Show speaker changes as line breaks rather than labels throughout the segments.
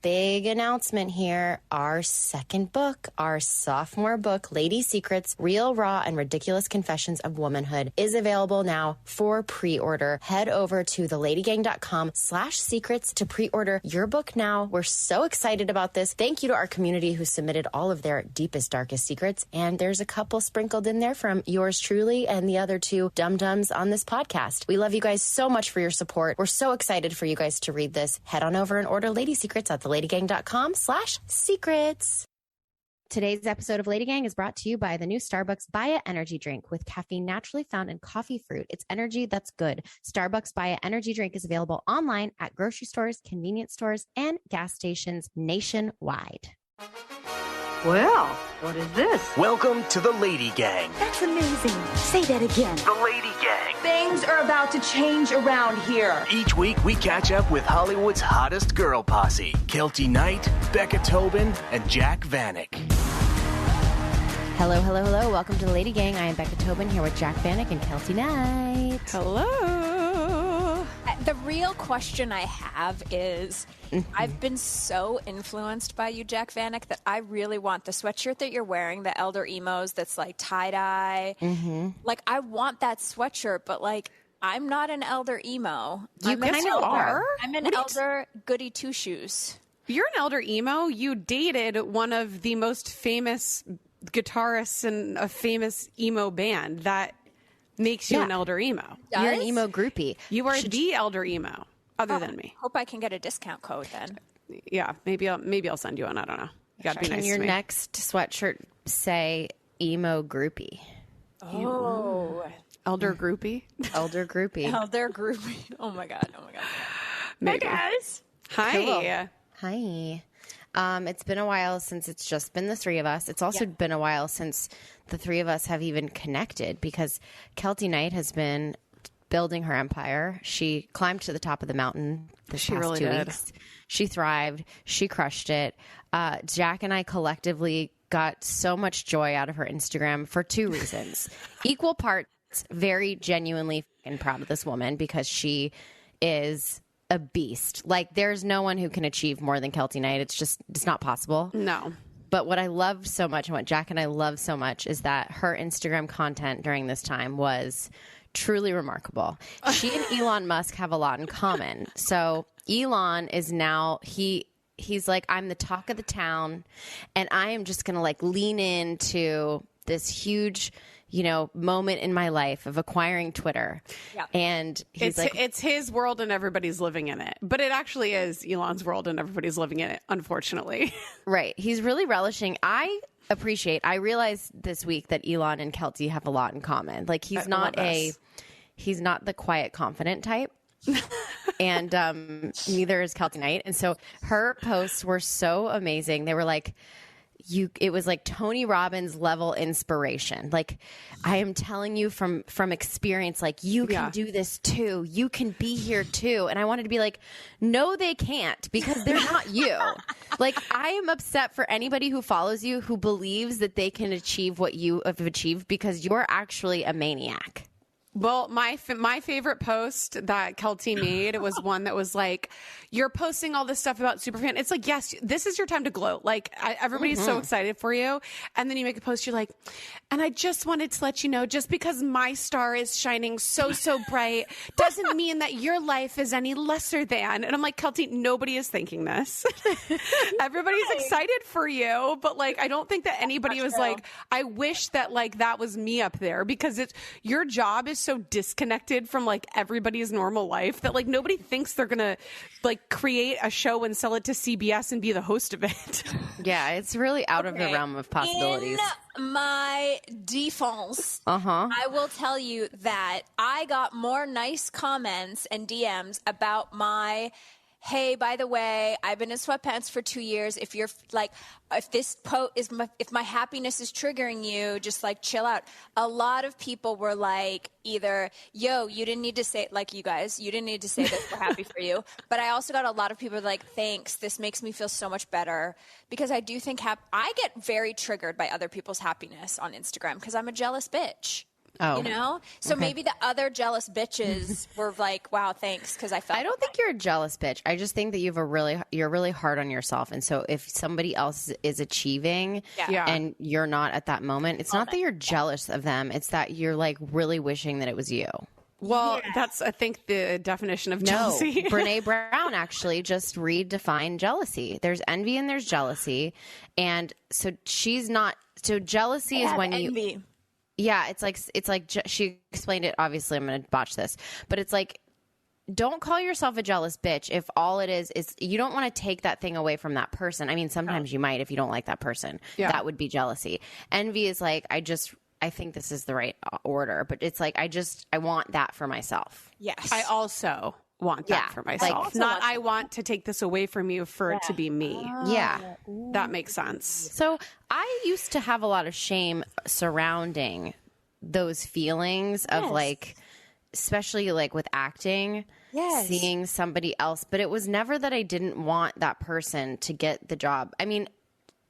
Big announcement here. Our second book, our sophomore book, Lady Secrets, Real, Raw, and Ridiculous Confessions of Womanhood, is available now for pre-order. Head over to theladygang.com/secrets to pre-order your book now. We're so excited about this. Thank you to our community who submitted all of their deepest, darkest secrets. And there's a couple sprinkled in there from yours truly and the other two dum-dums on this podcast. We love you guys so much for your support. We're so excited for you guys to read this. Head on over and order Lady Secrets at theladygang.com/secrets. Today's episode of Lady Gang is brought to you by the new Starbucks Baya Energy Drink with caffeine naturally found in coffee fruit. It's energy that's good. Starbucks Baya Energy Drink is available online at grocery stores, convenience stores, and gas stations nationwide.
Well, what is this?
Welcome to the Lady Gang.
That's amazing. Say that again.
The Lady Gang.
Things are about to change around here.
Each week, we catch up with Hollywood's hottest girl posse, Keltie Knight, Becca Tobin, and Jac Vanek.
Hello, hello, hello. Welcome to the Lady Gang. I am Becca Tobin here with Jac Vanek and Keltie Knight.
Hello. The real question I have is, I've been so influenced by you, Jac Vanek, that I really want the sweatshirt that you're wearing, the Elder Emos that's like tie-dye. Mm-hmm. Like, I want that sweatshirt, but like, I'm not an Elder Emo.
You kind of are.
I'm an Elder Goody Two-Shoes.
You're an Elder Emo. You dated one of the most famous guitarists in a famous emo band. That makes you an Elder Emo.
You're an emo groupie.
You are the Elder Emo, other than me.
Hope I can get a discount code then.
Yeah, maybe I'll send you one. I don't know. You gotta be nice
Can your
to me.
next sweatshirt say emo groupie?
Oh.
Elder groupie?
Elder groupie.
Elder groupie. Oh my God.
Maybe.
Hi, guys.
Hi.
Cool. Hi. It's been a while since it's just been the three of us. It's also been a while since the three of us have even connected because Keltie Knight has been building her empire. She climbed to the top of the mountain this past
really
2
did.
weeks. She thrived. She crushed it. Jac and I collectively got so much joy out of her Instagram for two reasons. Equal parts, very genuinely and proud of this woman because she is a beast. Like, there's no one who can achieve more than Keltie Knight. It's not possible.
No.
But what I loved so much and what Jac and I love so much is that her Instagram content during this time was truly remarkable. She and Elon Musk have a lot in common. So Elon is now, he's like, I'm the talk of the town and I am just going to like lean into this huge, moment in my life of acquiring Twitter. Yeah. And
it's his world and everybody's living in it. But it actually is Elon's world and everybody's living in it, unfortunately.
Right. He's really relishing. I realized this week that Elon and Keltie have a lot in common. Like, he's not the quiet, confident type. And neither is Keltie Knight. And so her posts were so amazing. They were like, it was like Tony Robbins level inspiration. Like, I am telling you from experience, like, you can do this too. You can be here too. And I wanted to be like, no, they can't, because they're not you. Like, I am upset for anybody who follows you who believes that they can achieve what you have achieved, because you're actually a maniac.
Well, my favorite post that Keltie made was one that was like, you're posting all this stuff about Superfan. It's like, yes, this is your time to gloat. Like, everybody's so excited for you. And then you make a post, you're like, and I just wanted to let you know, just because my star is shining so bright doesn't mean that your life is any lesser than. And I'm like, Keltie, nobody is thinking this. Everybody's excited for you. But like, I don't think that anybody was like, I wish that like that was me up there, because your job is so disconnected from like everybody's normal life that like nobody thinks they're gonna like create a show and sell it to CBS and be the host of it.
Yeah, it's really out of the realm of possibilities.
In my defense, I will tell you that I got more nice comments and DMs about my, hey, by the way, I've been in sweatpants for 2 years. If you're like, if this if my happiness is triggering you, just like chill out. A lot of people were like, either, yo, you didn't need to say, like you guys, you didn't need to say this. We're happy for you. But I also got a lot of people like, thanks. This makes me feel so much better, because I do think I get very triggered by other people's happiness on Instagram because I'm a jealous bitch.
Oh,
you know? So maybe the other jealous bitches were like, wow, thanks, because I felt
I don't think you're a jealous bitch. I just think that you're really hard on yourself. And so if somebody else is achieving and you're not at that moment, it's not that you're jealous of them. It's that you're like really wishing that it was you.
Well, that's, I think, the definition of jealousy.
No, Brene Brown actually just redefined jealousy. There's envy and there's jealousy. And so she's not, so jealousy is when
envy.
Yeah, it's like she explained it. Obviously, I'm going to botch this, but it's like, don't call yourself a jealous bitch if all it is you don't want to take that thing away from that person. I mean, sometimes you might if you don't like that person. Yeah. That would be jealousy. Envy is like, I think this is the right order, but it's like, I want that for myself.
Yes.
I also want that for myself. Like, not I want to take this away from you for it to be me.
Yeah.
That makes sense.
So I used to have a lot of shame surrounding those feelings of like, especially like with acting, seeing somebody else, but it was never that I didn't want that person to get the job. I mean,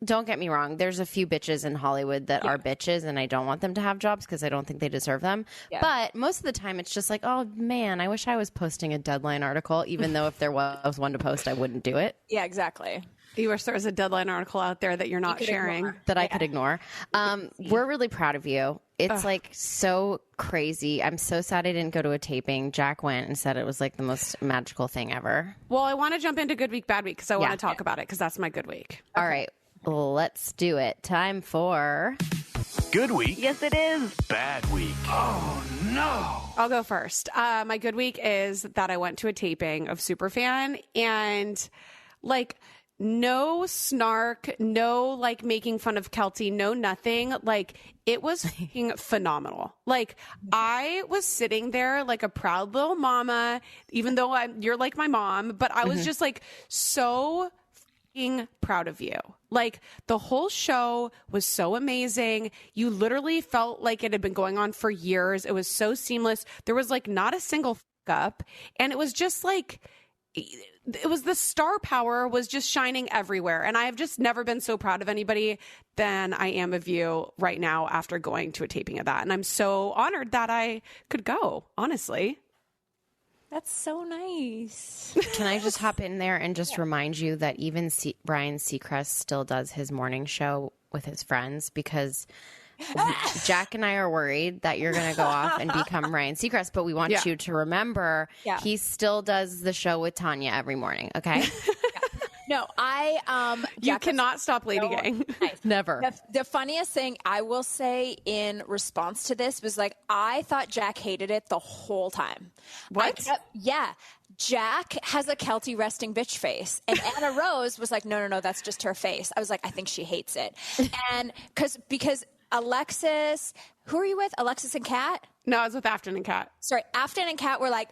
don't get me wrong. There's a few bitches in Hollywood that are bitches and I don't want them to have jobs because I don't think they deserve them. Yeah. But most of the time it's just like, oh man, I wish I was posting a Deadline article, even though if there was one to post, I wouldn't do it.
Yeah, exactly.
You wish there was a Deadline article out there that you're not sharing.
That I could ignore. We're really proud of you. It's like so crazy. I'm so sad I didn't go to a taping. Jack went and said it was like the most magical thing ever.
Well, I want to jump into Good Week, Bad Week because I want to talk about it because that's my good week.
All right. Let's do it. Time for
Good Week.
Yes, it is.
Bad Week. Oh, no.
I'll go first. My good week is that I went to a taping of Superfan and like no snark, no like making fun of Keltie, no nothing. Like it was phenomenal. Like I was sitting there like a proud little mama, even though you're like my mom, but I was just like so proud of you. Like the whole show was so amazing. You literally felt like it had been going on for years. It was so seamless. There was like not a single up, and it was just like it was the star power was just shining everywhere. And I have just never been so proud of anybody than I am of you right now after going to a taping of that. And I'm so honored that I could go, honestly.
That's so nice.
Can I just hop in there and just remind you that even Ryan Seacrest still does his morning show with his friends because Jack and I are worried that you're going to go off and become Ryan Seacrest, but we want you to remember he still does the show with Tanya every morning, okay?
No,
you cannot stop LadyGang.
Nice.
Never.
The funniest thing I will say in response to this was like, I thought Jack hated it the whole time.
What?
Jack has a Keltie resting bitch face. And Anna Rose was like, no, that's just her face. I was like, I think she hates it. And because Alexis, who are you with? Alexis and Kat?
No, I was with Afton and Kat.
Sorry, Afton and Kat were like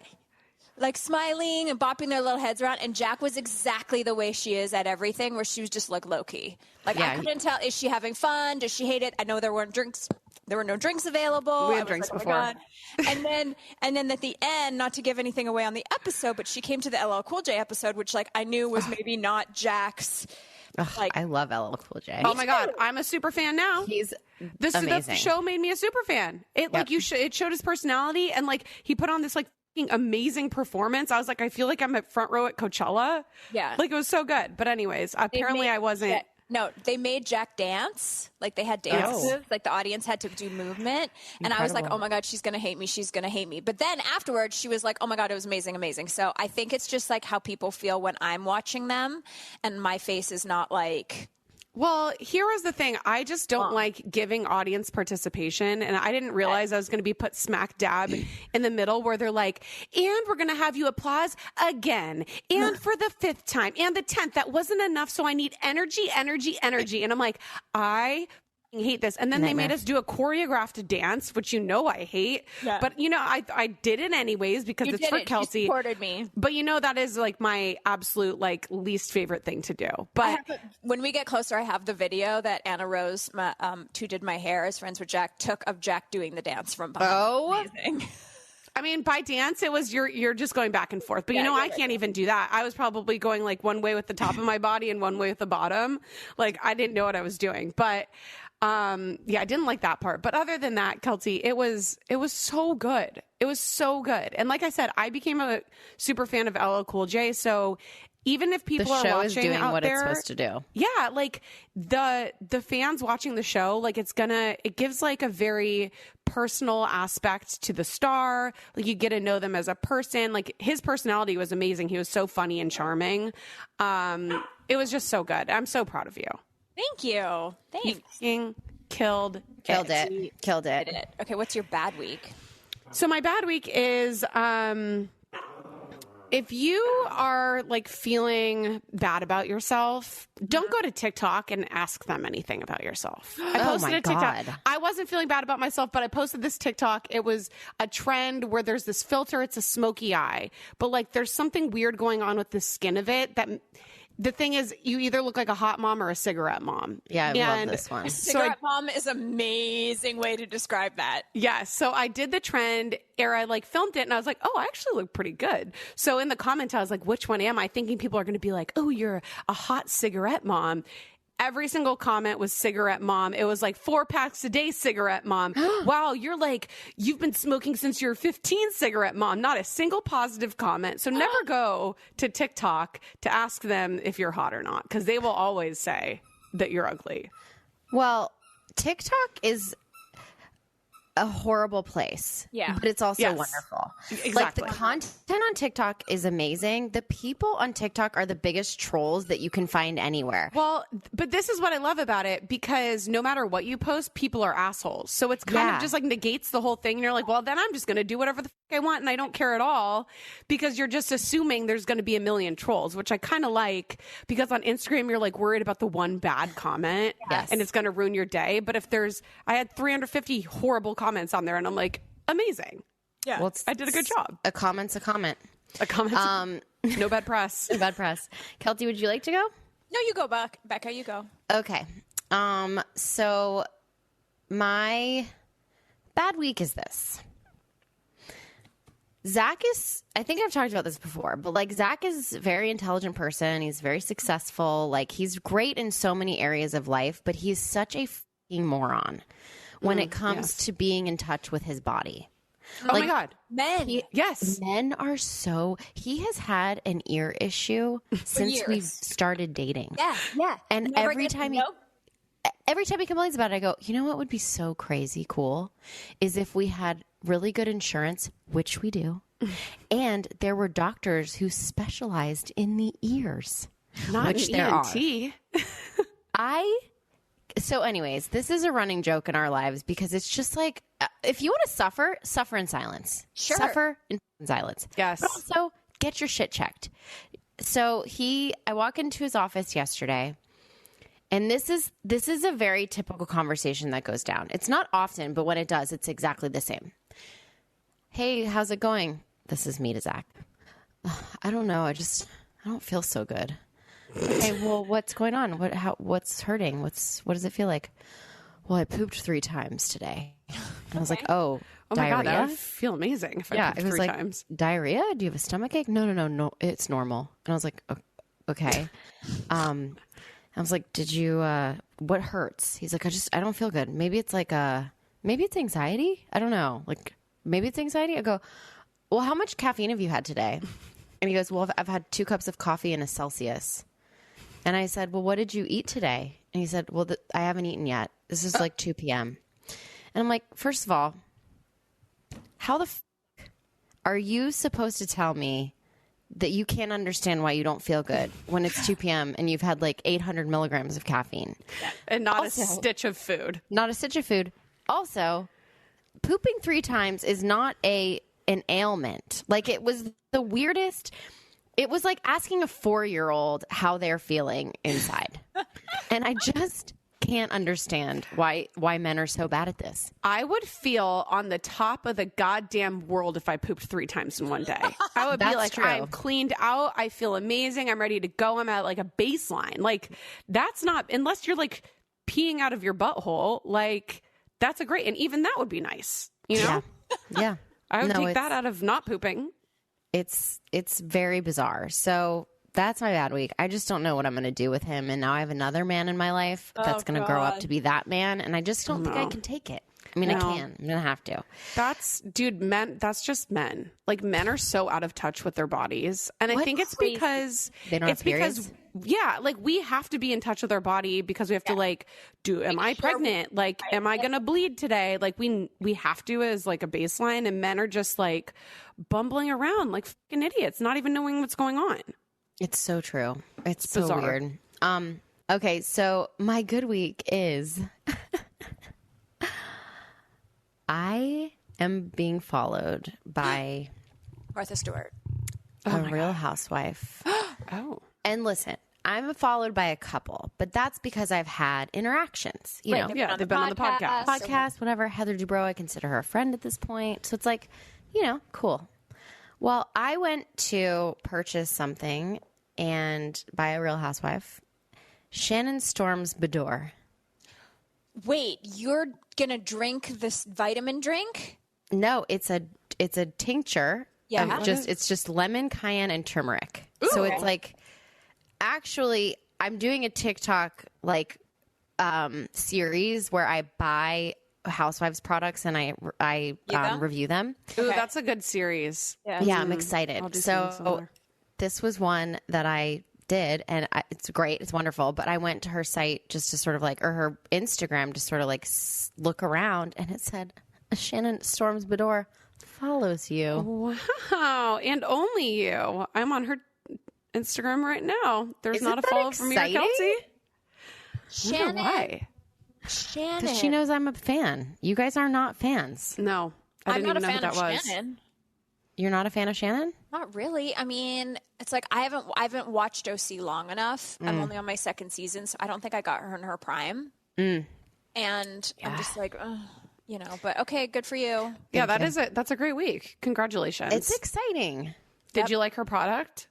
smiling and bopping their little heads around, and Jack was exactly the way she is at everything, where she was just like low-key. Like I couldn't tell, is she having fun? Does she hate it? I know there weren't drinks. There were no drinks available.
We had drinks before.
And then at the end, not to give anything away on the episode, but she came to the LL Cool J episode, which like I knew was maybe not Jack's.
I love LL Cool J.
Oh my God, I'm a super fan now.
He's
amazing. The show made me a super fan. It it showed his personality, and like he put on this like amazing performance. I was like, I feel like I'm at front row at Coachella. Yeah, like it was so good. But anyways, apparently I wasn't.
Yeah. No, they made Jack dance. Like they had dances. Like the audience had to do movement. And I was like, oh my God, she's going to hate me. She's going to hate me. But then afterwards, she was like, oh my God, it was amazing, amazing. So I think it's just like how people feel when I'm watching them. And my face is not like...
Well, here was the thing. I just don't like giving audience participation. And I didn't realize I was going to be put smack dab in the middle where they're like, and we're going to have you applause again. And for the 5th time and the 10th. That wasn't enough. So I need energy. And I'm like, I hate this. And then they made us do a choreographed dance, which I hate. Yeah. But I did it anyways because it's for Keltie.
You supported me.
But that is like my absolute like least favorite thing to do. But
when we get closer, I have the video that Anna Rose, who did my hair as friends with Jack, took of Jack doing the dance from behind.
Oh,
amazing.
I mean, by dance, it was you're just going back and forth. But I can't even do that. I was probably going like one way with the top of my body and one way with the bottom. Like I didn't know what I was doing. But Yeah, I didn't like that part. But other than that, Keltie, it was so good. It was so good. And like I said, I became a super fan of LL Cool J. So even if people are watching
is doing
out
what
there,
it's supposed to do.
Yeah, like the fans watching the show, like it gives like a very personal aspect to the star. Like you get to know them as a person. Like his personality was amazing. He was so funny and charming. It was just so good. I'm so proud of you.
Thank you. Thanks.
You killed it.
Okay, what's your bad week?
So my bad week is if you are like feeling bad about yourself, don't go to TikTok and ask them anything about yourself. I posted a TikTok. I wasn't feeling bad about myself, but I posted this TikTok. It was a trend where there's this filter. It's a smoky eye, but like there's something weird going on with the skin of it that. The thing is, you either look like a hot mom or a cigarette mom.
Yeah, I love this one.
Cigarette mom is an amazing way to describe that.
Yeah, so I did the trend, or I like filmed it, and I was like, oh, I actually look pretty good. So in the comments, I was like, which one am I? Thinking people are going to be like, oh, you're a hot cigarette mom. Every single comment was cigarette mom. It was like 4 packs a day cigarette mom. Wow, you've been smoking since you were 15 cigarette mom. Not a single positive comment. So never go to TikTok to ask them if you're hot or not, because they will always say that you're ugly.
Well, TikTok is a horrible place.
Yeah.
But it's also wonderful.
Exactly.
Like the content on TikTok is amazing. The people on TikTok are the biggest trolls that you can find anywhere.
Well, but this is what I love about it, because no matter what you post, people are assholes. So it's kind of just like negates the whole thing. And you're like, well, then I'm just going to do whatever the I want and I don't care at all, because you're just assuming there's going to be a million trolls, which I kind of like, because on Instagram, you're like worried about the one bad comment and it's going to ruin your day. But if I had 350 horrible comments on there and I'm like, amazing. Yeah. Well, I did a good job.
A comment's a comment.
A comment. No bad press.
No bad press. Keltie, would you like to go?
No, you go, Becca, you go.
Okay. So my bad week is this. Zac is, I think I've talked about this before, but like Zac is a very intelligent person. He's very successful. Like he's great in so many areas of life, but he's such a fucking moron when it comes to being in touch with his body.
Oh my God.
Men.
Men are so, he has had an ear issue since we've started dating.
Yeah.
And every time he complains about it, I go, you know what would be so crazy cool is if we had really good insurance, which we do, and there were doctors who specialized in the ears.
Not
which there
ENT.
are. So anyways, this is a running joke in our lives, because it's just like, if you want to suffer in silence.
Sure.
Suffer in silence.
Yes.
But also get your shit checked. So I walk into his office yesterday, and this is a very typical conversation that goes down. It's not often, but when it does, it's exactly the same. Hey, how's it going? This is me to Zac. I don't know. I don't feel so good. Okay, well, what's going on? What's hurting? What does it feel like? Well, I pooped 3 times today. And I was like, oh
my
diarrhea?
God, I would feel amazing if I pooped 3 times.
Diarrhea? Do you have a stomach ache? No, it's normal. And I was like, okay. I was like, did you, what hurts? He's like, I don't feel good. Maybe it's like, maybe it's anxiety. I don't know. Like, maybe it's anxiety. I go, well, how much caffeine have you had today? And he goes, well, I've had 2 cups of coffee and a Celsius. And I said, well, what did you eat today? And he said, well, I haven't eaten yet. This is like 2 p.m. And I'm like, first of all, how the are you supposed to tell me that you can't understand why you don't feel good when it's 2 p.m. and you've had like 800 milligrams of caffeine?
And not a stitch of food.
Not a stitch of food. Also, pooping 3 times is not an ailment. Like, it was the weirdest. It was like asking a 4-year-old how they're feeling inside. And I just can't understand why men are so bad at this.
I would feel on the top of the goddamn world if I pooped 3 times in one day. I would be like,
true.
I'm cleaned out. I feel amazing. I'm ready to go. I'm at like a baseline. Like, that's not, unless you're like peeing out of your butthole, like, that's a great, and even that would be nice, you know?
Yeah.
I would take that out of not pooping.
It's very bizarre. So that's my bad week. I just don't know what I'm going to do with him. And now I have another man in my life that's going to grow up to be that man. And I just don't think I can take it. I mean, I can. I'm going to have to.
Men, that's just men. Like, men are so out of touch with their bodies. And I think it's because
they don't have periods?
Like, we have to be in touch with our body because we have to, like, am I pregnant? Like, am I going to bleed today? Like, we have to as, like, a baseline. And men are just, like, bumbling around like fucking idiots, not even knowing what's going on.
It's so true. It's so
bizarre.
weird. Okay, so my good week is... I am being followed by
Martha Stewart,
a Real Housewife.
Oh.
And listen, I'm followed by a couple, but that's because I've had interactions. You know,
they've been on the podcast.
Whatever. Heather Dubrow, I consider her a friend at this point. So it's like, you know, cool. Well, I went to purchase something and buy a Real Housewife. Shannon Storm's Boudoir.
Wait, you're gonna drink this vitamin drink?
No, it's a tincture.
Yeah,
it's just lemon, cayenne, and turmeric. Ooh, so it's like, actually, I'm doing a TikTok like series where I buy Housewives products and I review them.
Ooh, that's a good series.
Yeah, I'm excited. So this was one that I did, and it's great. It's wonderful. But I went to her site just to sort of like, or her Instagram, to sort of like look around, and it said, Shannon Storm's Boudoir follows you.
Wow. And only you. I'm on her Instagram right now. There's not a follow from me or Keltie.
Shannon.
Why?
Shannon.
Because she knows I'm a fan. You guys are not fans.
No. I'm not a fan of
Shannon.
You're not a fan of Shannon?
Not really. I mean, it's like I haven't watched OC long enough. I'm only on my second season, so I don't think I got her in her prime. And I'm just like, you know. But okay, good for you.
Yeah, that's a great week. Congratulations.
It's exciting.
Did you like her product?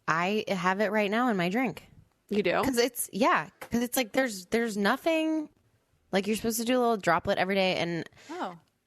I have it right now in my drink.
You do?
Because it's like there's nothing. Like, you're supposed to do a little droplet every day, and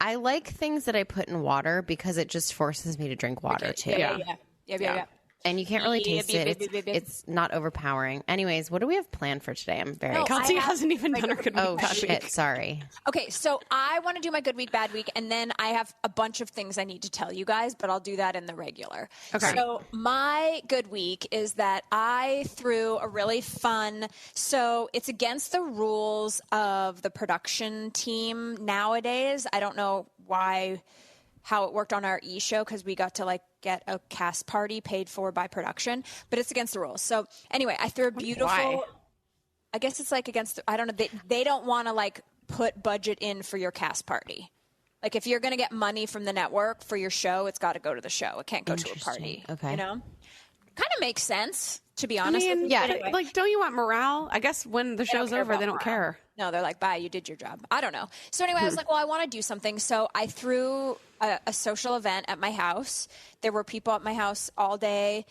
I like things that I put in water because it just forces me to drink water too.
Yeah.
And you can't really taste it. It's not overpowering. Anyways, what do we have planned for today? I'm very excited.
Keltie hasn't even done her good week.
Oh, shit. Sorry.
Okay, so I want to do my good week, bad week, and then I have a bunch of things I need to tell you guys, but I'll do that in the regular.
Okay.
So my good week is that I threw a really fun, so it's against the rules of the production team nowadays. I don't know how it worked on our show because we got to like get a cast party paid for by production, but it's against the rules. So anyway, I threw a beautiful,
Why?
I guess it's like I don't know. They don't want to like put budget in for your cast party. Like, if you're going to get money from the network for your show, it's got to go to the show. It can't go to a party.
Okay.
You know? Kind of makes sense, to be honest.
I mean,
with you.
yeah,
Anyway.
like, don't you want morale? I guess when the show's over, they don't care.
No, they're like, bye, you did your job. I don't know. So anyway, I was like, well, I want to do something. So I threw a social event at my house. There were people at my house all day.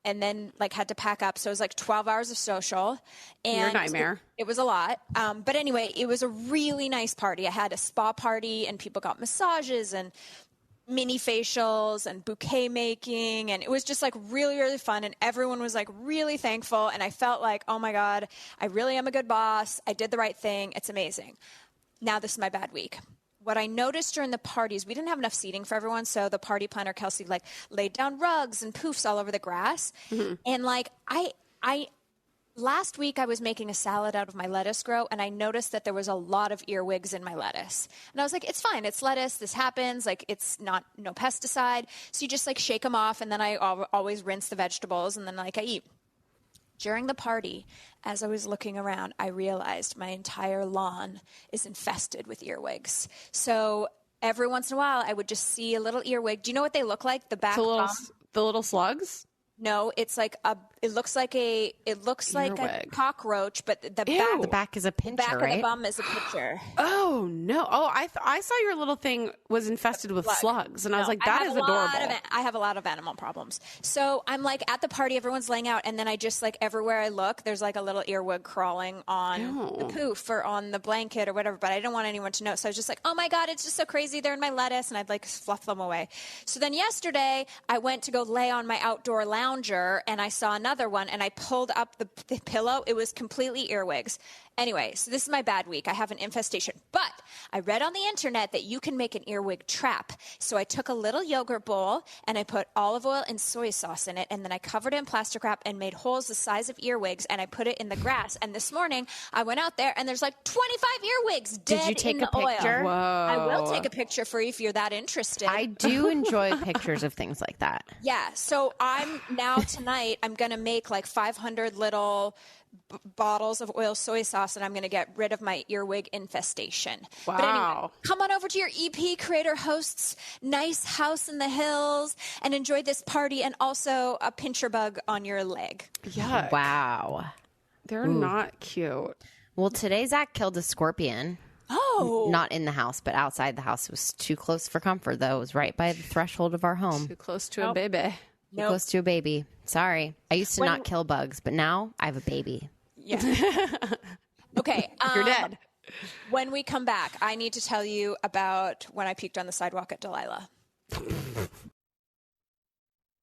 And then like had to pack up. So it was like 12 hours of social. And
Your nightmare.
It was a lot. But anyway, it was a really nice party. I had a spa party and people got massages and mini facials and bouquet making, and it was just like really, really fun, and everyone was like really thankful, and I felt like, oh my God, I really am a good boss. I did the right thing. It's amazing. Now this is my bad week. What I noticed during the parties, we didn't have enough seating for everyone, so the party planner, Keltie, like laid down rugs and poofs all over the grass. And like last week I was making a salad out of my lettuce grow, and I noticed that there was a lot of earwigs in my lettuce. And I was like, it's fine. It's lettuce. This happens. Like, it's no pesticide. So you just like shake them off, and then I always rinse the vegetables, and then like I eat. During the party, as I was looking around, I realized my entire lawn is infested with earwigs. So every once in a while, I would just see a little earwig. Do you know what they look like? The
little slugs?
No, it's like it looks like a cockroach, but the
back is a pincher,
back
right?
of the bum is a pincher.
Oh no! Oh, I saw your little thing was infested with slugs, and I was like, that is adorable.
I have a lot of animal problems. So I'm like at the party, everyone's laying out, and then I just like everywhere I look, there's like a little earwig crawling on the poof or on the blanket or whatever. But I didn't want anyone to know, so I was just like, oh my God, it's just so crazy. They're in my lettuce, and I'd like fluff them away. So then yesterday, I went to go lay on my outdoor lounge lounger and I saw another one and I pulled up the pillow. It was completely earwigs. Anyway, so this is my bad week. I have an infestation. But I read on the internet that you can make an earwig trap. So I took a little yogurt bowl and I put olive oil and soy sauce in it. And then I covered it in plastic wrap and made holes the size of earwigs. And I put it in the grass. And this morning I went out there and there's like 25 earwigs dead.
Did you take
in the
a picture?
Oil.
Whoa.
I will take a picture for you if you're that interested.
I do enjoy pictures of things like that.
Yeah. So tonight, I'm going to make like 500 little bottles of oil soy sauce, and I'm going to get rid of my earwig infestation.
Wow.
But anyway, come on over to your EP Creator Hosts nice house in the hills and enjoy this party and also a pincher bug on your leg.
Yeah.
Wow.
They're not cute.
Well, today Zach killed a scorpion.
Oh.
Not in the house, but outside the house. It was too close for comfort, though. It was right by the threshold of our home.
Too close to a baby.
Too close to a baby. Sorry. I used to not kill bugs, but now I have a baby.
Yeah. Okay.
You're dead.
When we come back, I need to tell you about when I puked on the sidewalk at Delilah.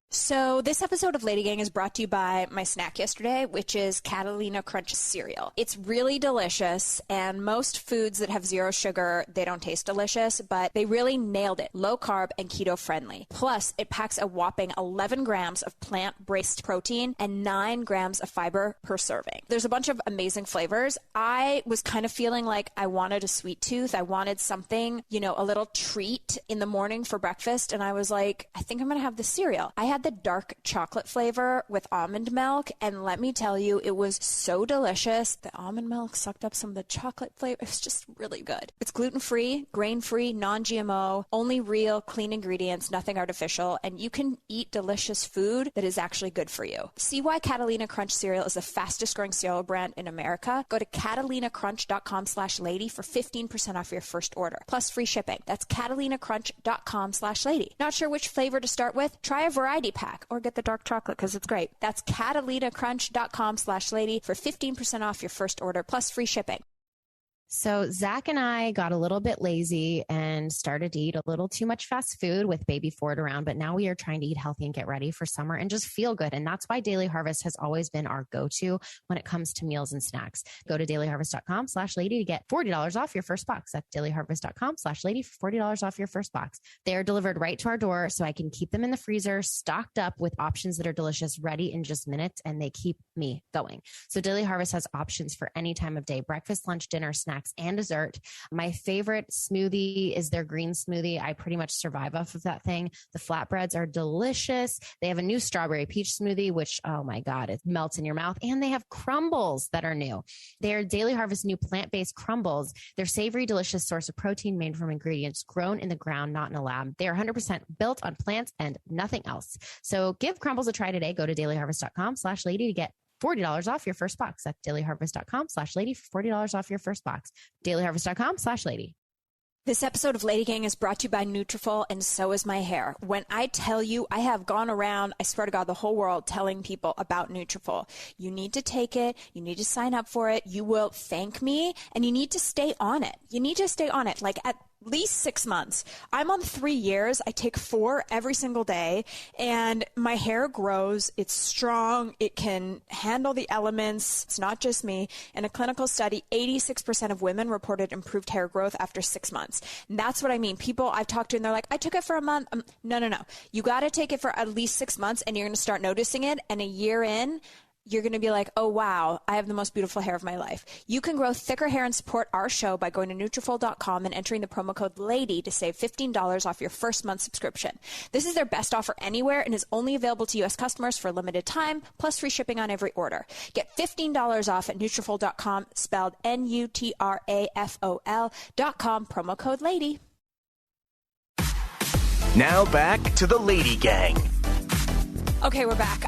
So this episode of LadyGang is brought to you by my snack yesterday, which is Catalina Crunch cereal. It's really delicious, and most foods that have zero sugar, they don't taste delicious, but they really nailed it. Low carb and keto friendly. Plus, it packs a whopping 11 grams of plant-based protein and 9 grams of fiber per serving. There's a bunch of amazing flavors. I was kind of feeling like I wanted a sweet tooth. I wanted something, a little treat in the morning for breakfast, and I was like, I think I'm going to have the cereal. I had the dark chocolate flavor with almond milk, and let me tell you, it was so delicious. The almond milk sucked up some of the chocolate flavor. It was just really good. It's gluten-free, grain-free, non-GMO, only real, clean ingredients, nothing artificial, and you can eat delicious food that is actually good for you. See why Catalina Crunch cereal is the fastest growing cereal brand in America? Go to catalinacrunch.com/lady for 15% off your first order, plus free shipping. That's catalinacrunch.com/lady. Not sure which flavor to start with? Try a variety pack or get the dark chocolate because it's great. That's catalinacrunch.com/lady for 15% off your first order, plus free shipping.
So Zach and I got a little bit lazy and started to eat a little too much fast food with baby Ford around, but now we are trying to eat healthy and get ready for summer and just feel good. And that's why Daily Harvest has always been our go-to when it comes to meals and snacks. Go to dailyharvest.com/lady to get $40 off your first box. That's dailyharvest.com/lady for $40 off your first box. They are delivered right to our door, so I can keep them in the freezer, stocked up with options that are delicious, ready in just minutes, and they keep me going. So Daily Harvest has options for any time of day: breakfast, lunch, dinner, snacks, and dessert. My favorite smoothie is their green smoothie. I pretty much survive off of that thing. The flatbreads are delicious. They have a new strawberry peach smoothie, which, oh my God, it melts in your mouth. And they have crumbles that are new. They're Daily Harvest new plant-based crumbles. They're savory, delicious source of protein made from ingredients grown in the ground, not in a lab. They are 100% built on plants and nothing else. So give crumbles a try today. Go to dailyharvest.com/lady to get $40 off your first box. That's dailyharvest.com/lady for $40 off your first box. dailyharvest.com/lady.
This episode of LadyGang is brought to you by Nutrafol, and so is my hair. When I tell you, I have gone around, I swear to God, the whole world telling people about Nutrafol. You need to take it. You need to sign up for it. You will thank me, and you need to stay on it. You need to stay on it, like at least 6 months. I'm on 3 years. I take 4 every single day, and my hair grows. It's strong. It can handle the elements. It's not just me. In a clinical study, 86% of women reported improved hair growth after 6 months. And that's what I mean. People I've talked to, and they're like, I took it for a month. No. You got to take it for at least 6 months, and you're going to start noticing it. And a year in, you're going to be like, oh, wow, I have the most beautiful hair of my life. You can grow thicker hair and support our show by going to Nutrafol.com and entering the promo code LADY to save $15 off your first month subscription. This is their best offer anywhere and is only available to U.S. customers for a limited time, plus free shipping on every order. Get $15 off at Nutrafol.com, spelled Nutrafol.com, promo code LADY.
Now back to the Lady Gang.
Okay, we're back.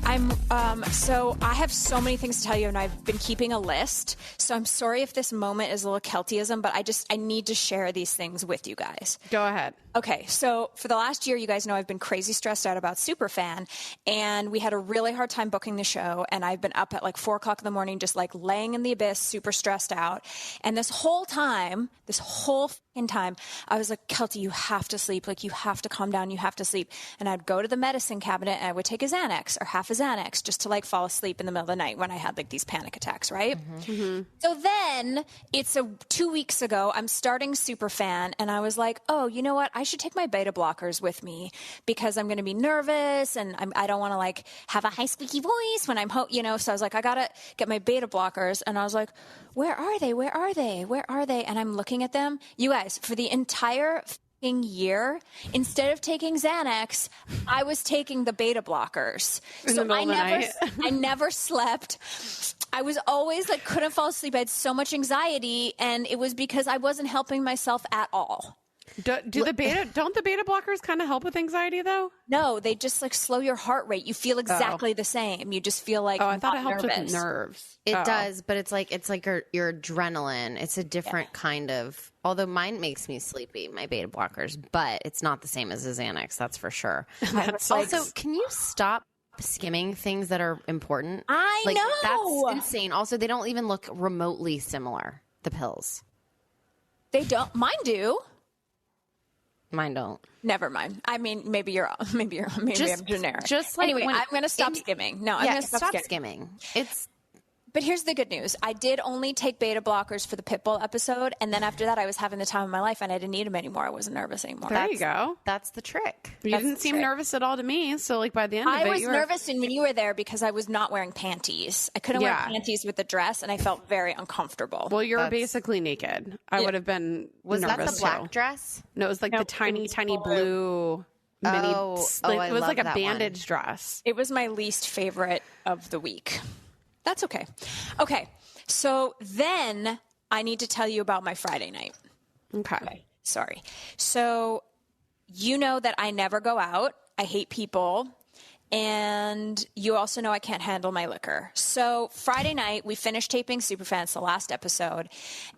So I have so many things to tell you, and I've been keeping a list. So I'm sorry if this moment is a little Keltieism, but I need to share these things with you guys.
Go ahead.
Okay, so for the last year, you guys know I've been crazy stressed out about Superfan, and we had a really hard time booking the show, and I've been up at like 4 o'clock in the morning, just like laying in the abyss, super stressed out. And this whole time, I was like, Keltie, you have to sleep. Like, you have to calm down. You have to sleep. And I'd go to the medicine cabinet and I would take a Xanax or half a Xanax just to like fall asleep in the middle of the night when I had like these panic attacks, right? Mm-hmm. So then it's 2 weeks ago, I'm starting Superfan, and I was like, oh, you know what? I should take my beta blockers with me because I'm going to be nervous and I don't want to like have a high squeaky voice when I'm, so I was like, I got to get my beta blockers. And I was like, where are they? Where are they? Where are they? And I'm looking at them. You guys, for the entire year, instead of taking Xanax, I was taking the beta blockers. So I never slept. I was always like, couldn't fall asleep. I had so much anxiety, and it was because I wasn't helping myself at all.
Don't the beta blockers kind of help with anxiety though?
No, they just like slow your heart rate. You feel exactly the same. You just feel like,
I thought it helped
nervous.
With nerves.
It does, but it's like your adrenaline. It's a different kind of, although mine makes me sleepy, my beta blockers, but it's not the same as a Xanax, that's for sure. Also, can you stop skimming things that are important?
I know.
That's insane. Also, they don't even look remotely similar, the pills.
They don't. Mine do.
Mine don't.
Never mind. I mean, maybe I'm generic.
Just like
anyway, I'm going to stop skimming. No, I'm going to
stop skimming.
But here's the good news. I did only take beta blockers for the Pitbull episode, and then after that, I was having the time of my life, and I didn't need them anymore. I wasn't nervous anymore.
There you go.
That's the trick.
You didn't seem nervous at all to me, so like by the end of it,
I was nervous when you were there because I was not wearing panties. I couldn't wear panties with the dress, and I felt very uncomfortable.
Well, you're basically naked. I would have been
Was
nervous
that the black dress?
No, it was like the tiny blue mini.
I
it was like a
love that
bandage dress.
It was my least favorite of the week. That's okay. Okay. So then I need to tell you about my Friday night.
Okay.
Sorry. So you know that I never go out. I hate people. And you also know I can't handle my liquor. So Friday night, we finished taping Superfan, it's the last episode.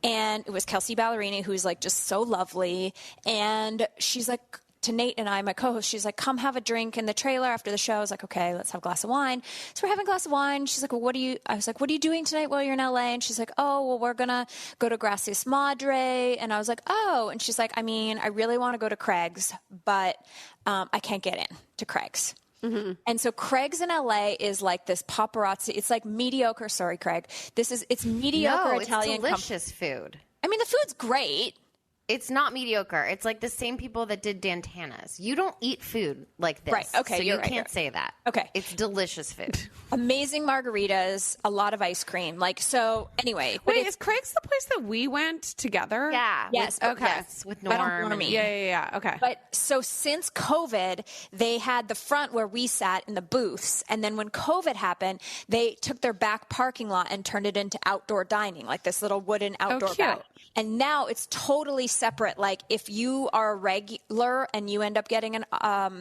And it was Keltie Ballerini, who's like just so lovely. And she's like, to Nate and I, my co-host, she's like, come have a drink in the trailer after the show. I was like, okay, let's have a glass of wine. So we're having a glass of wine. She's like, well, I was like, what are you doing tonight while you're in LA? And she's like, oh, well, we're going to go to Gracias Madre. And I was like, oh, and she's like, I mean, I really want to go to Craig's, but I can't get in to Craig's. Mm-hmm. And so Craig's in LA is like this paparazzi. It's like mediocre. Sorry, Craig. It's mediocre Italian.
It's delicious food.
I mean, the food's great.
It's not mediocre. It's like the same people that did Dantana's. You don't eat food like this.
Right. Okay.
So
you
can't say that.
Okay.
It's delicious food.
Amazing margaritas, a lot of ice cream. Anyway.
Wait, is Craig's the place that we went together?
Yeah.
Yes.
Yes, with Norm.
Yeah. Okay.
But so since COVID, they had the front where we sat in the booths. And then when COVID happened, they took their back parking lot and turned it into outdoor dining, like this little wooden outdoor back. And now it's totally separate. Like if you are a regular and you end up getting a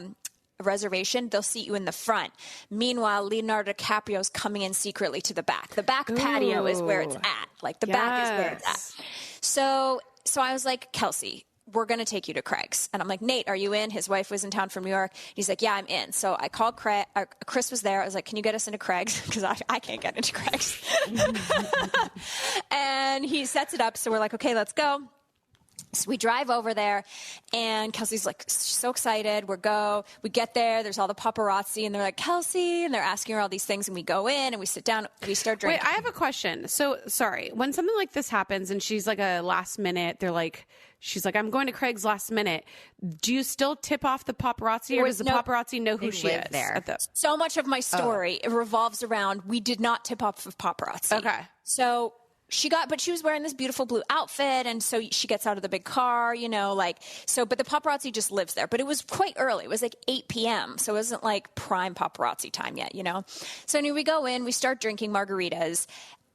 reservation, they'll seat you in the front. Meanwhile, Leonardo DiCaprio's coming in secretly to the back. The back patio is where it's at. Like the back is where it's at. So I was like, Keltie, we're going to take you to Craig's. And I'm like, Nate, are you in? His wife was in town from New York. He's like, yeah, I'm in. So I called Craig. Chris was there. I was like, can you get us into Craig's? Because I can't get into Craig's. And he sets it up. So we're like, okay, let's go. So we drive over there, and Keltie's like so excited. We get there. There's all the paparazzi, and they're like, Keltie, and they're asking her all these things. And we go in, and we sit down. We start drinking.
Wait, I have a question. So, sorry. When something like this happens, and she's like a last minute, she's like, I'm going to Craig's last minute. Do you still tip off the paparazzi, or does the paparazzi know who she is?
There.
So much of my story it revolves around we did not tip off of paparazzi.
Okay.
So but she was wearing this beautiful blue outfit, and so she gets out of the big car, but the paparazzi just lives there. But it was quite early. It was like 8 p.m., so it wasn't like prime paparazzi time yet, So anyway, we go in, we start drinking margaritas.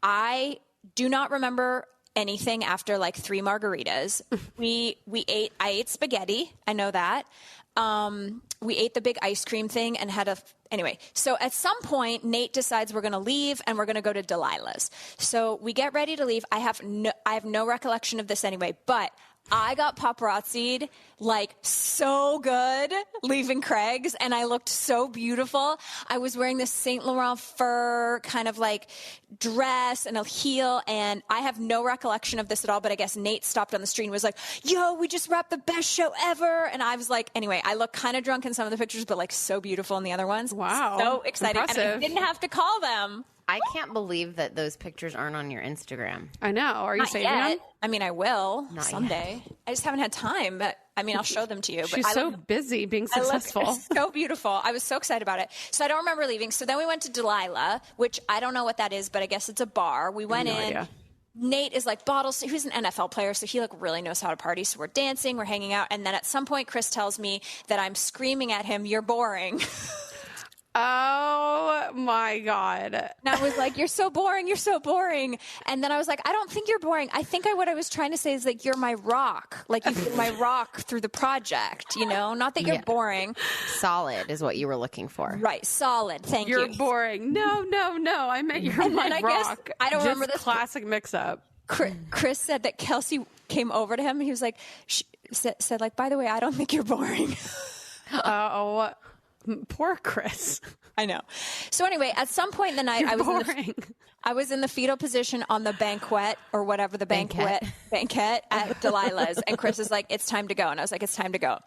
I do not remember anything after like 3 margaritas. I ate spaghetti. I know that. We ate the big ice cream thing and anyway, so at some point, Nate decides we're going to leave and we're going to go to Delilah's. So we get ready to leave. I have no recollection of this anyway, but I got paparazzi'd like so good leaving Craig's, and I looked so beautiful. I was wearing this Saint Laurent fur kind of like dress and a heel, and I have no recollection of this at all, but I guess Nate stopped on the street and was like, yo, we just wrapped the best show ever. And I was like, anyway, I look kind of drunk in some of the pictures, but like so beautiful in the other ones.
Wow.
So exciting.
Impressive.
And I didn't have to call them.
I can't believe that those pictures aren't on your Instagram.
I know. Are you
Not
saving
yet.
them?
I mean, I will
Not
someday. I just haven't had time, but I mean, I'll show them to you. But
She's so busy being successful.
I look so beautiful. I was so excited about it. So I don't remember leaving. So then we went to Delilah, which I don't know what that is, but I guess it's a bar. We went in.
Idea.
Nate is like bottles. He's an NFL player, so he like really knows how to party. So we're dancing, we're hanging out, and then at some point, Chris tells me that I'm screaming at him, "You're boring."
Oh my God.
And I was like, "You're so boring. You're so boring." And then I was like, "I don't think you're boring. I think what I was trying to say is like, you're my rock. Like you've been my rock through the project, you know, not that you're boring."
Solid is what you were looking for.
Right. Solid. Thank you.
You're boring. No. I meant you're
And
my
then I guess-
rock.
I don't
Just
remember this-
classic mix-up.
Chris said that Keltie came over to him. He was like, said like, "By the way, I don't think you're boring."
Oh, poor Chris.
I know. So anyway, at some point in the night,
You're boring.
I was in the fetal position on the banquet or whatever the banquet at Delilah's, and Chris is like, "It's time to go," and I was like, "It's time to go."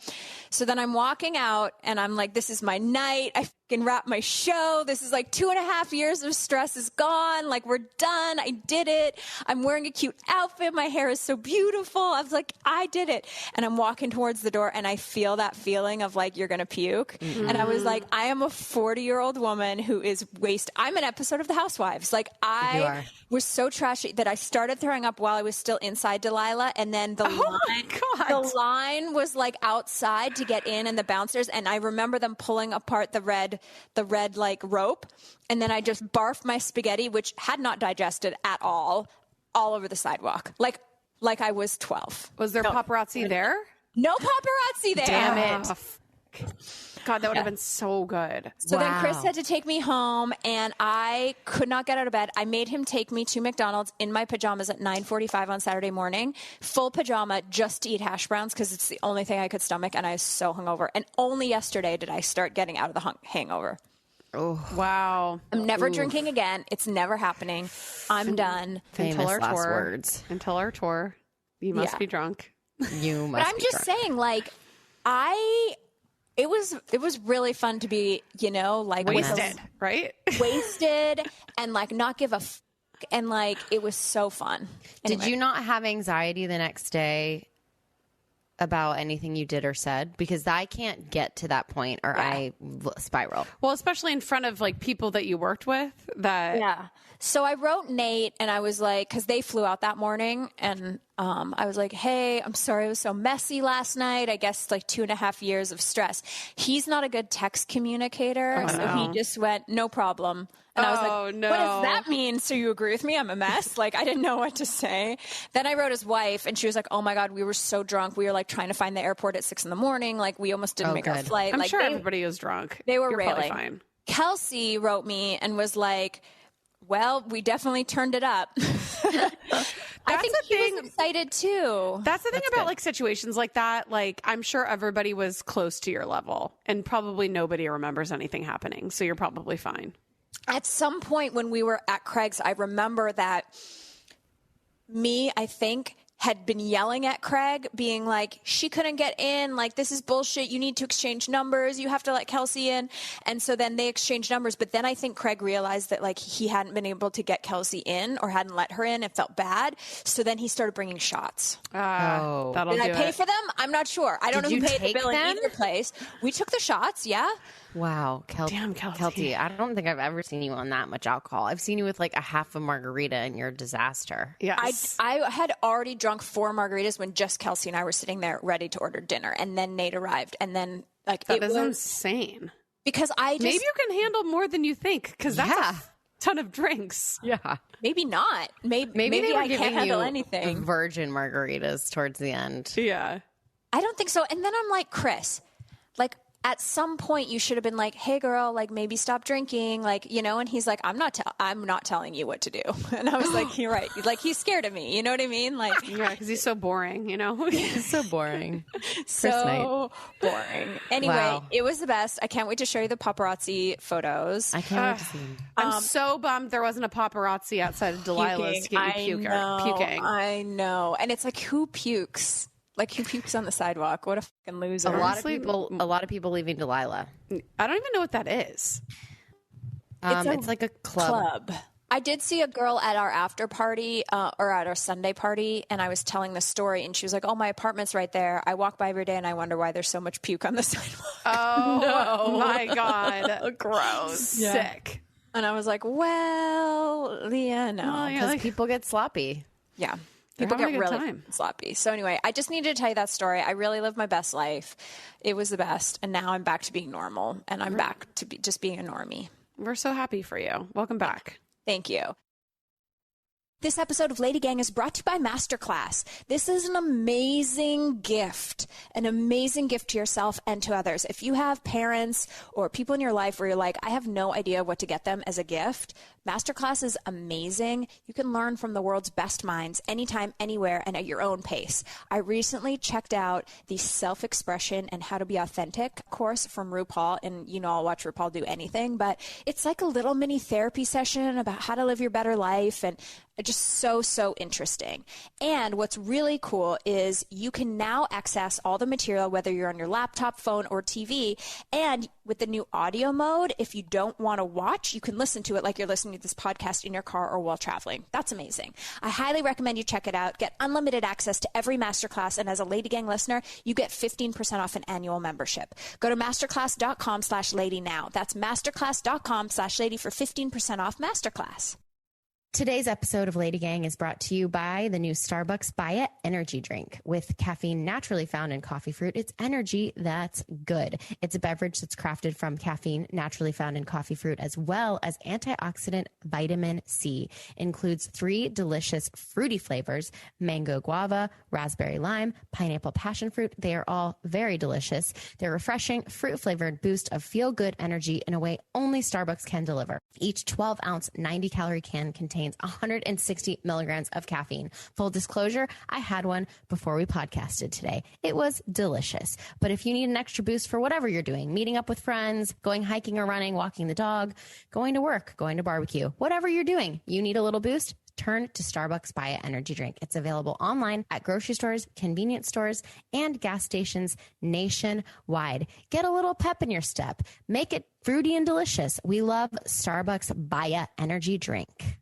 So then I'm walking out, and I'm like, "This is my night. I fucking wrap my show. This is like 2.5 years of stress is gone. Like we're done. I did it. I'm wearing a cute outfit. My hair is so beautiful." I was like, "I did it," and I'm walking towards the door, and I feel that feeling of like you're gonna puke, and I was like, I am a 40-year-old woman who is I'm an episode of The Housewives. Like I was so trashy that I started throwing up while I was still inside Delilah, and then the line was like outside to get in, and the bouncers, and I remember them pulling apart the red like rope, and then I just barfed my spaghetti, which had not digested at all over the sidewalk, like I was 12.
Was there paparazzi there?
No paparazzi there.
Damn it.
God, that would have been so good.
So then Chris had to take me home, and I could not get out of bed. I made him take me to McDonald's in my pajamas at 9:45 on Saturday morning, full pajama, just to eat hash browns because it's the only thing I could stomach, and I was so hungover. And only yesterday did I start getting out of the hangover.
Oh, wow.
I'm never drinking again. It's never happening. I'm done.
Famous last words.
Until our tour. You must be drunk.
You must
But I'm
be
just
drunk.
saying, like, it was really fun to be, you know, like
Wasted, right?
wasted and like not give a f- and like it was so fun. Anyway.
Did you not have anxiety the next day about anything you did or said? Because I can't get to that point or I spiral.
Well, especially in front of like people that you worked with.
Yeah. So I wrote Nate, and I was like, because they flew out that morning, and I was like, "Hey, I'm sorry it was so messy last night. I guess like 2.5 years of stress." He's not a good text communicator, so he just went, "No problem." And I was like, "What does that mean? So you agree with me? I'm a mess?" Like I didn't know what to say. Then I wrote his wife, and she was like, "Oh my God, we were so drunk. We were like trying to find the airport at 6 a.m. Like we almost didn't make our flight."
I'm
like,
sure everybody was drunk.
They were
You're probably
railing.
fine.
Kelsey wrote me and was like, "Well, we definitely turned it up." I think he was excited too.
That's the thing about like situations like that. Like I'm sure everybody was close to your level, and probably nobody remembers anything happening. So you're probably fine.
At some point when we were at Craig's, I remember that I think, had been yelling at Craig, being like, "She couldn't get in. Like, this is bullshit. You need to exchange numbers. You have to let Kelsey in." And so then they exchanged numbers. But then I think Craig realized that, like, he hadn't been able to get Kelsey in or hadn't let her in and felt bad. So then he started bringing shots.
That'll
Did I
do
pay
it.
for them? I'm not sure. I don't know
Did
who
you
paid the
take
bill in
them?
either place. We took the shots, yeah.
Wow.
Damn, Keltie.
I don't think I've ever seen you on that much alcohol. I've seen you with like a half a margarita and you're a disaster.
Yes.
I had already drunk 4 margaritas when just Kelsey and I were sitting there ready to order dinner, and then Nate arrived, and then like
That
it
is
was
insane.
because I just
Maybe you can handle more than you think, because that's
Yeah.
a ton of drinks.
Yeah.
maybe not. Maybe
Maybe they were
I
giving
can't handle
you
anything.
virgin margaritas towards the end.
Yeah.
I don't think so. And then I'm like, Chris, like at some point you should have been like, hey girl, like maybe stop drinking. Like, you know, and he's like, I'm not telling you what to do. And I was like, you're right. Like he's scared of me. You know what I mean? Like,
yeah, because he's so boring, you know?
He's so boring.
So boring. Anyway,
Wow.
It was the best. I can't wait to show you the paparazzi photos.
I can't wait to see him.
I'm so bummed there wasn't a paparazzi outside of Delilah's puking.
I know. And it's like, who pukes? Like who pukes on the sidewalk? What a fucking loser.
A lot of people leaving Delilah.
I don't even know what that is.
It's like a club.
I did see a girl at our after party or at our Sunday party, and I was telling the story, and she was like, oh, my apartment's right there. I walk by every day, and I wonder why there's so much puke on the sidewalk.
Oh, no. My God. Gross.
Yeah.
Sick.
And I was like, well, Leah, no.
Because people get sloppy.
Yeah. People
having
get
a good
really
time.
sloppy. So anyway, I just needed to tell you that story. I really lived my best life. It was the best. And now I'm back to being normal. And I'm back to just being a normie.
We're so happy for you. Welcome back.
Thank you. This episode of LadyGang is brought to you by Masterclass. This is an amazing gift to yourself and to others. If you have parents or people in your life where you're like, I have no idea what to get them as a gift, Masterclass is amazing. You can learn from the world's best minds anytime, anywhere, and at your own pace. I recently checked out the Self-Expression and How to Be Authentic course from RuPaul, and you know I'll watch RuPaul do anything, but it's like a little mini therapy session about how to live your better life, and just so interesting. And what's really cool is you can now access all the material, whether you're on your laptop, phone, or TV. And with the new audio mode, if you don't want to watch, you can listen to it like you're listening to this podcast in your car or while traveling. That's amazing. I highly recommend you check it out. Get unlimited access to every masterclass. And as a LadyGang listener, you get 15% off an annual membership. Go to masterclass.com/lady now. That's masterclass.com/lady for 15% off Masterclass.
Today's episode of LadyGang is brought to you by the new Starbucks Baya Energy Drink. With caffeine naturally found in coffee fruit, it's energy that's good. It's a beverage that's crafted from caffeine naturally found in coffee fruit, as well as antioxidant vitamin C. Includes 3 delicious fruity flavors: mango guava, raspberry lime, pineapple passion fruit. They are all very delicious. They're refreshing, fruit-flavored boost of feel-good energy in a way only Starbucks can deliver. Each 12-ounce, 90-calorie can contains 160 milligrams of caffeine. Full disclosure, I had one before we podcasted today. It was delicious. But if you need an extra boost for whatever you're doing, meeting up with friends, going hiking or running, walking the dog, going to work, going to barbecue, whatever you're doing, you need a little boost, turn to Starbucks Baya Energy Drink. It's available online at grocery stores, convenience stores, and gas stations nationwide. Get a little pep in your step. Make it fruity and delicious. We love Starbucks Baya Energy Drink.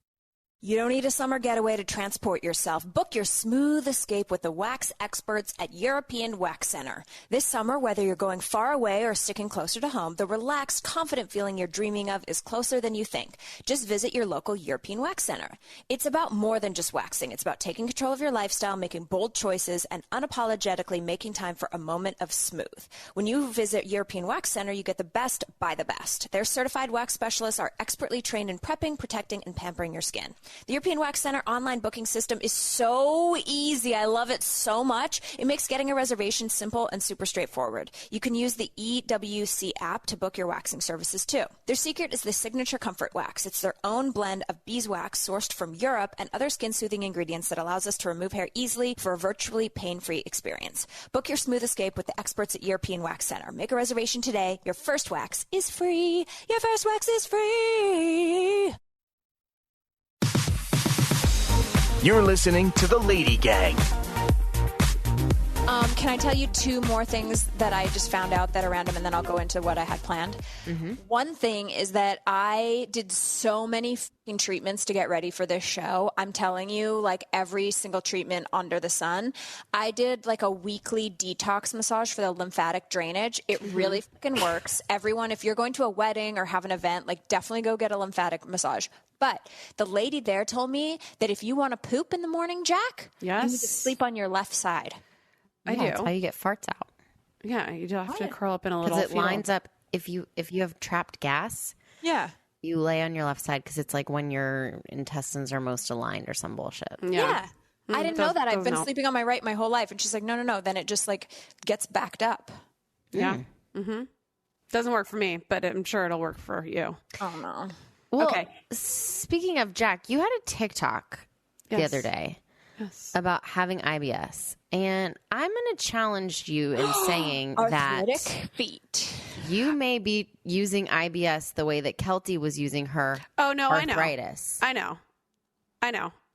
You don't need a summer getaway to transport yourself. Book your smooth escape with the wax experts at European Wax Center. This summer, whether you're going far away or sticking closer to home, the relaxed, confident feeling you're dreaming of is closer than you think. Just visit your local European Wax Center. It's about more than just waxing. It's about taking control of your lifestyle, making bold choices, and unapologetically making time for a moment of smooth. When you visit European Wax Center, you get the best by the best. Their certified wax specialists are expertly trained in prepping, protecting, and pampering your skin. The European Wax Center online booking system is so easy. I love it so much. It makes getting a reservation simple and super straightforward. You can use the EWC app to book your waxing services too. Their secret is the Signature Comfort Wax. It's their own blend of beeswax sourced from Europe and other skin-soothing ingredients that allows us to remove hair easily for a virtually pain-free experience. Book your smooth escape with the experts at European Wax Center. Make a reservation today. Your first wax is free. Your first wax is free.
You're listening to the Lady Gang.
Can I tell you 2 more things that I just found out that are random, and then I'll go into what I had planned? Mm-hmm. One thing is that I did so many fucking treatments to get ready for this show. I'm telling you, like every single treatment under the sun. I did like a weekly detox massage for the lymphatic drainage. It really fucking works. Everyone, if you're going to a wedding or have an event, like definitely go get a lymphatic massage. But the lady there told me that if you want to poop in the morning, Jack, you need to sleep on your left side.
I do.
That's how you get farts out.
Yeah, you have to curl up in a little.
Because it lines up. If you have trapped gas, you lay on your left side because it's like when your intestines are most aligned or some bullshit.
Yeah. I didn't know that. I've been sleeping on my right my whole life, and she's like, no. Then it just like gets backed up.
Yeah. Mm-hmm. Doesn't work for me, but I'm sure it'll work for you.
Oh, no.
Well,
Okay.
Speaking of Jack, you had a TikTok the other day about having IBS. And I'm going to challenge you in saying that
Arthritic feet.
you may be using IBS the way that Keltie was using her arthritis.
I know.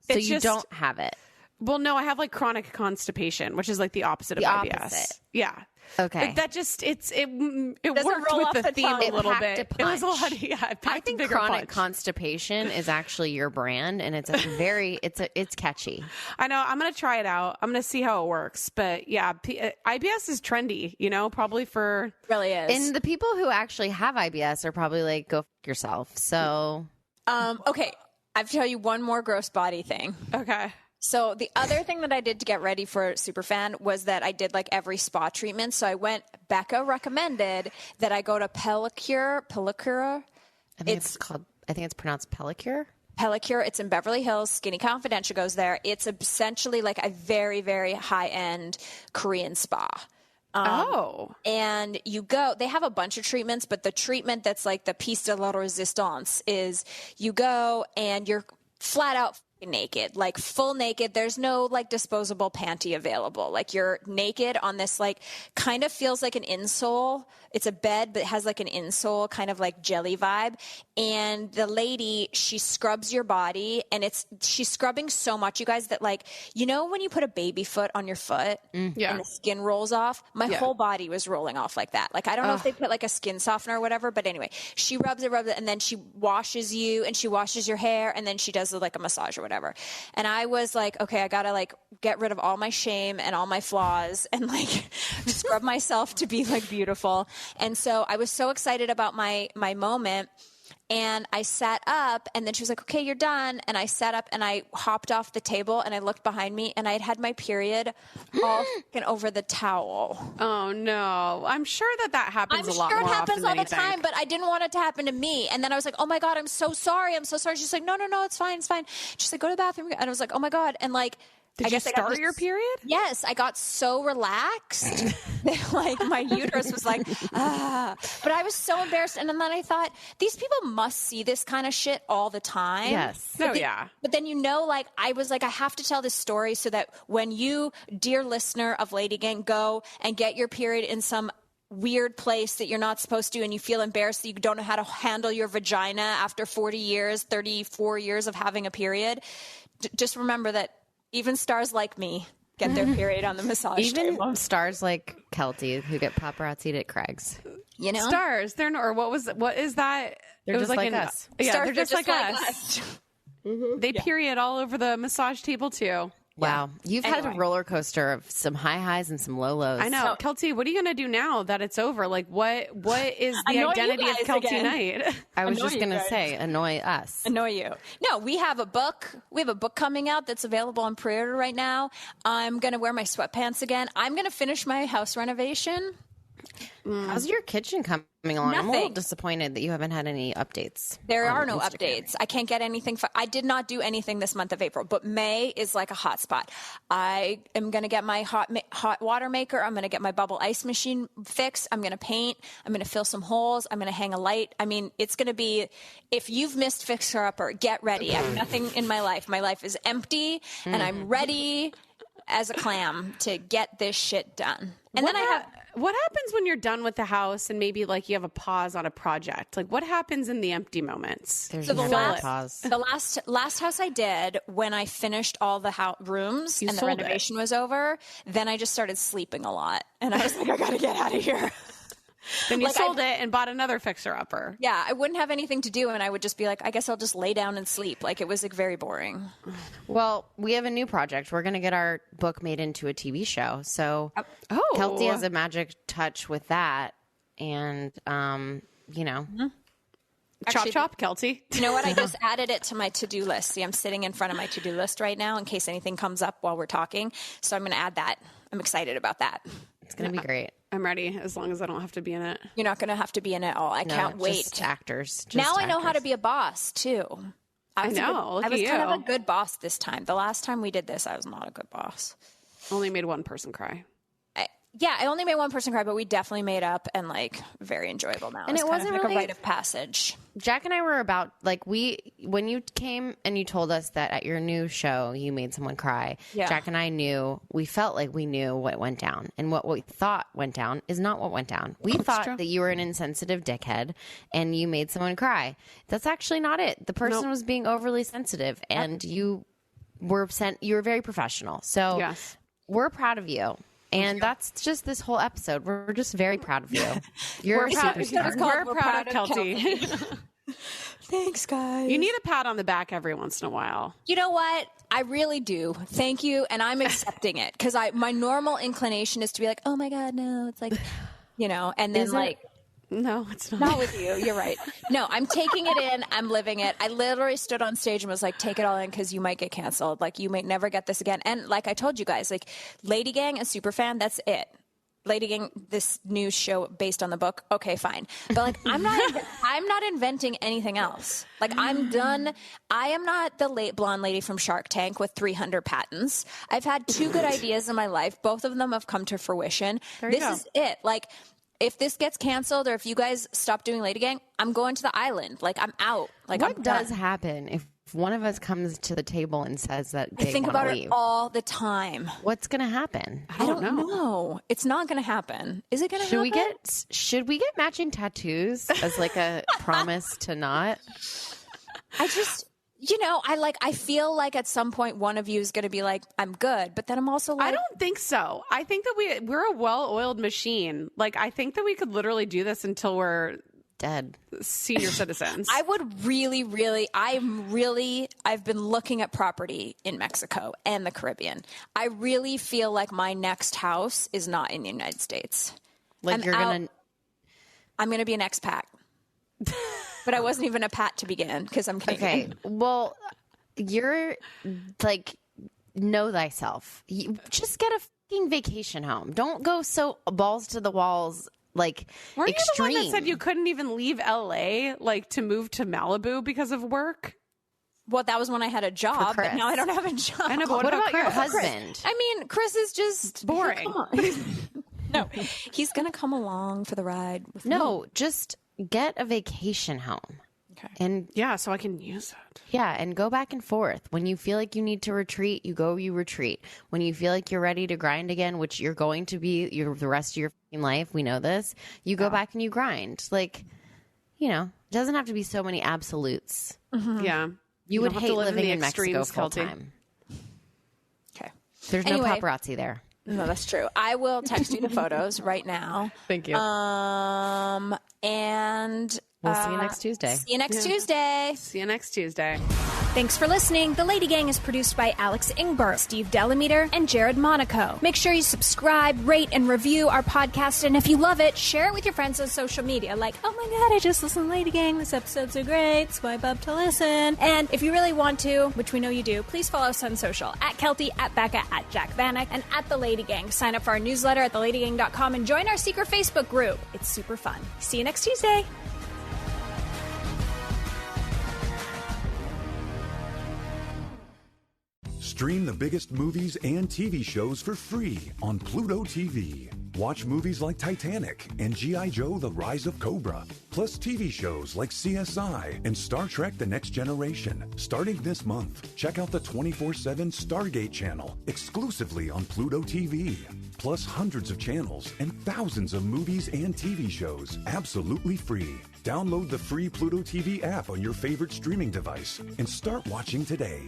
So you don't have it.
Well, no, I have like chronic constipation, which is like the opposite of IBS.
Opposite.
Yeah.
Okay.
Like that just it
Doesn't
worked
roll
with
off
the
the
theme
tongue.
a little
It
bit.
packed a
It was a
punch.
lot. Yeah, it packed
I think
a bigger
chronic
punch.
constipation is actually your brand, and it's it's catchy.
I know. I'm gonna try it out. I'm gonna see how it works. But yeah, IBS is trendy. Probably for
Really is.
And the people who actually have IBS are probably like, go f yourself. So
Okay. I have to tell you one more gross body thing.
okay.
So the other thing that I did to get ready for Superfan was that I did like every spa treatment. So Becca recommended that I go to Pellicure.
I think it's pronounced Pellicure.
Pellicure. It's in Beverly Hills. Skinny Confidential goes there. It's essentially like a very, very high-end Korean spa. And you go, they have a bunch of treatments, but the treatment that's like the piece de la resistance is you go and you're flat out naked, like full naked. There's no like disposable panty available. Like you're naked on this, like kind of feels like an insole. It's a bed, but it has like an insole, kind of like jelly vibe. And the lady, she scrubs your body, and she's scrubbing so much, you guys, that like, when you put a baby foot on your foot and the skin rolls off, my whole body was rolling off like that. Like, I don't know if they put like a skin softener or whatever, but anyway, she rubs it, and then she washes you and she washes your hair, and then she does like a massage or whatever. And I was like, okay, I gotta like get rid of all my shame and all my flaws and like scrub myself to be like beautiful. And so I was so excited about my moment. And I sat up, and then she was like, okay, you're done. And I sat up and I hopped off the table and I looked behind me, and I had my period all fucking over the towel.
Oh no. I'm sure that happens a lot more often than you think.
I'm sure it happens all the time, but I didn't want it to happen to me. And then I was like, oh my God, I'm so sorry. She's like, no, it's fine. She's like, go to the bathroom. And I was like, oh my God. And like,
Did you start your period?
Yes, I got so relaxed that like my uterus was like, but I was so embarrassed. And then I thought, these people must see this kind of shit all the time.
Yes.
But then like I was like, I have to tell this story so that when you, dear listener of LadyGang, go and get your period in some weird place that you're not supposed to, and you feel embarrassed that you don't know how to handle your vagina after 34 years of having a period, just remember that even stars like me get their period on the massage table.
Even stars like Keltie who get paparazzi'd at Craig's.
Stars. What is that?
They're just like us.
Yeah,
Stars
they're just like us. They period all over the massage table too.
Wow. You've had a roller coaster of some high highs and some low lows.
I know. Keltie, what are you going to do now that it's over? Like, what is the identity of Keltie Knight?
I was just going to say, annoy us.
Annoy you. No, we have a book. We have a book coming out that's available on pre-order right now. I'm going to wear my sweatpants again. I'm going to finish my house renovation.
How's your kitchen coming along?
Nothing.
I'm a little disappointed that you haven't had any updates.
There are no updates. I can't get anything. I did not do anything this month of April, but May is like a hot spot. I am going to get my hot water maker. I'm going to get my bubble ice machine fixed. I'm going to paint. I'm going to fill some holes. I'm going to hang a light. I mean, it's going to be, if you've missed Fixer Upper, get ready. I have nothing in my life. My life is empty, and I'm ready as a clam to get this shit done. And then
what happens when you're done with the house and maybe like you have a pause on a project? Like what happens in the empty moments?
There's
so
never a pause.
The last house I did, when I finished all the rooms and the renovation was over, then I just started sleeping a lot. And I was like, I got to get out of here.
Then you sold it and bought another fixer-upper.
Yeah, I wouldn't have anything to do, and I would just be like, I guess I'll just lay down and sleep. Like, it was like very boring.
Well, we have a new project. We're going to get our book made into a TV show. So Keltie has a magic touch with that. And,
Chop, Keltie.
You know what? I just added it to my to-do list. See, I'm sitting in front of my to-do list right now in case anything comes up while we're talking. So I'm going to add that. I'm excited about that.
It's going to be great.
I'm ready as long as I don't have to be in it.
You're not going to have to be in it all. I can't wait.
Just actors.
Now I know how to be a boss, too. I was kind of a good boss this time. The last time we did this, I was not a good boss.
Only made one person cry.
Yeah, I only made one person cry, but we definitely made up and like very enjoyable now.
And it wasn't
like
really
a rite of passage.
Jack and I were about like when you came and you told us that at your new show you made someone cry.
Yeah.
Jack and I we felt like we knew what went down, and what we thought went down is not what went down. We thought that you were an insensitive dickhead and you made someone cry. That's actually not it. The person was being overly sensitive, and you were very professional. So
yes.
We're proud of you. And that's just this whole episode. We're just very proud of you. You're a superstar.
We're proud of Keltie.
Thanks, guys.
You need a pat on the back every once in a while.
You know what? I really do. Thank you. And I'm accepting it because my normal inclination is to be like, oh my God, no. It's like, and then
No, it's not.
Not with you. You're right. No, I'm taking it in. I'm living it. I literally stood on stage and was like, take it all in because you might get canceled. Like, you might never get this again. And like I told you guys, like, LadyGang and Superfan, that's it. LadyGang, this new show based on the book. Okay, fine. But like, I'm not inventing anything else. Like, I'm done. I am not the late blonde lady from Shark Tank with 300 patents. I've had 2 good ideas in my life. Both of them have come to fruition. This is it. Like, if this gets canceled or if you guys stop doing LadyGang, I'm going to the island. Like, I'm out. Like,
what does happen if one of us comes to the table and says that they
I think about
leave?
it all the time.
What's going to happen?
I don't know. It's not going to happen. Is it going to happen?
Should we get matching tattoos as like a promise to not?
I just... I feel like at some point one of you is going to be like, I'm good. But then I'm also like,
I don't think so. I think that we're a well-oiled machine. Like, I think that we could literally do this until we're
dead
senior citizens.
I would really, I've been looking at property in Mexico and the Caribbean. I really feel like my next house is not in the United States.
Like, I'm
going to be an expat. But I wasn't even a pat to begin because I'm Canadian.
Okay, well, you're like, know thyself. Just get a fucking vacation home. Don't go so balls to the walls, like,
Weren't
extreme.
you the one that said you couldn't even leave LA, like, to move to Malibu because of work?
Well, that was when I had a job, but now I don't have a job.
I know, but
what about your
Chris?
husband?
I mean, Chris is just
boring.
Come on. No, he's going to come along for the ride with me.
Just get a vacation home.
Okay.
And
yeah, so I can use it.
Yeah, and go back and forth. When you feel like you need to retreat, you retreat. When you feel like you're ready to grind again, which you're going to be the rest of your life, we know this, you go back and you grind. Like, it doesn't have to be so many absolutes.
Mm-hmm. Yeah.
You would hate living in Mexico full
Keltie.
time.
Okay.
There's no paparazzi there.
No, that's true. I will text you the photos right now.
Thank you.
And
we'll see you next Tuesday.
See you next Tuesday.
See you next Tuesday.
Thanks for listening. The LadyGang is produced by Alex Ingber, Steve Delameter, and Jared Monaco. Make sure you subscribe, rate, and review our podcast. And if you love it, share it with your friends on social media. Like, oh my God, I just listened to LadyGang. This episode's so great. Swipe up to listen. And if you really want to, which we know you do, please follow us on social. At Keltie, at Becca, at Jac Vanek, and at The LadyGang. Sign up for our newsletter at theladygang.com and join our secret Facebook group. It's super fun. See you next Tuesday.
Stream the biggest movies and TV shows for free on Pluto TV. Watch movies like Titanic and G.I. Joe: The Rise of Cobra, plus TV shows like CSI and Star Trek: The Next Generation. Starting this month, check out the 24/7 Stargate channel exclusively on Pluto TV. Plus hundreds of channels and thousands of movies and TV shows absolutely free. Download the free Pluto TV app on your favorite streaming device and start watching today.